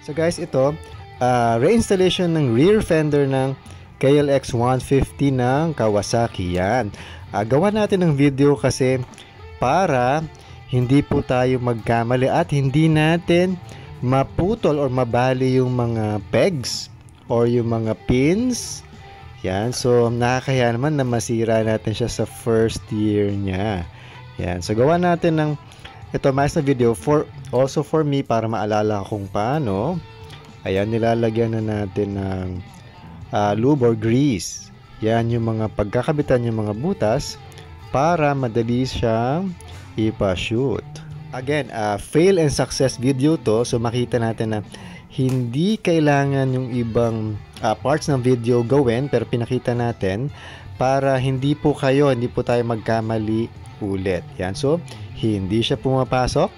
So guys, ito, reinstallation ng rear fender ng KLX 150 ng Kawasaki. Yan. Gawa natin ng video kasi para hindi po tayo magkamali at hindi natin maputol or mabali yung mga pegs or yung mga pins. Yan. So, nakakaya naman na masira natin siya sa first year niya. Yan. So, gawa natin ng ito mas na video also for me para maalala kung paano. Ayan, nilalagyan na natin ng lube or grease. Yan yung mga pagkakabitan yung mga butas para madali siyang ipa-shoot. Again, fail and success video to. So makita natin na hindi kailangan yung ibang parts ng video gawin, pero pinakita natin para hindi po tayo magkamali ulit. Yan, so hindi siya pumapasok.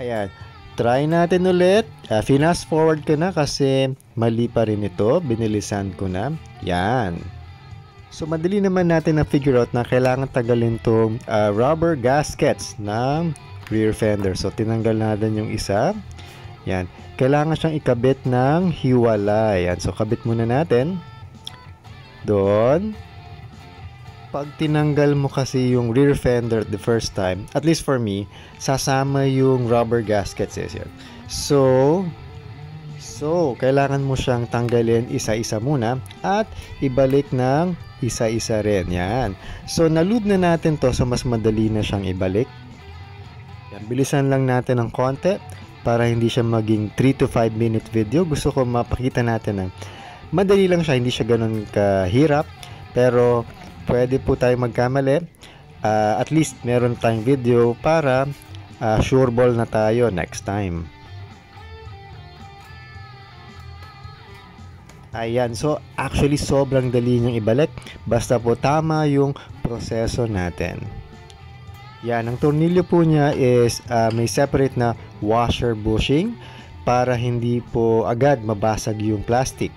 Ayan, try natin ulit. Fast forward ko na kasi mali pa rin ito. Binilisan ko na. Yan. So madali naman natin na figure out na kailangan tagalin itong rubber gaskets ng rear fender. So tinanggal natin yung isa. Yan. Kailangan siyang ikabit ng hiwalay. Yan. So kabit muna natin. Doon. Pag tinanggal mo kasi yung rear fender the first time, at least for me, sasama yung rubber gaskets. Yan. So kailangan mo siyang tanggalin isa-isa muna at ibalik ng isa-isa rin. Yan. So, nalube na natin to, so mas madali na siyang ibalik. Yan. Bilisan lang natin ng konti para hindi siya maging 3 to 5 minute video. Gusto ko mapakita natin na madali lang siya, hindi siya ganun kahirap. Pero, pwede po tayo magkamali. At least, meron tayong video para sure ball na tayo next time. Ayan, so actually sobrang dali niyang ibalik basta po tama yung proseso natin. Yan, ang tornilyo po niya is may separate na washer bushing para hindi po agad mabasag yung plastic.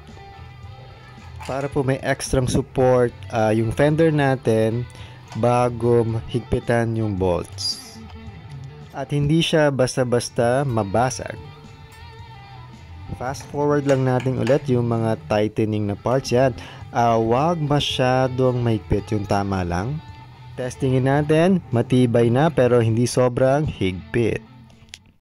Para po may extra support yung fender natin bago higpitan yung bolts. At hindi siya basta-basta mabasag. Fast forward lang natin ulit yung mga tightening na parts. Yan. Wag masyadong mahigpit, yung tama lang. Testingin natin, matibay na pero hindi sobrang higpit.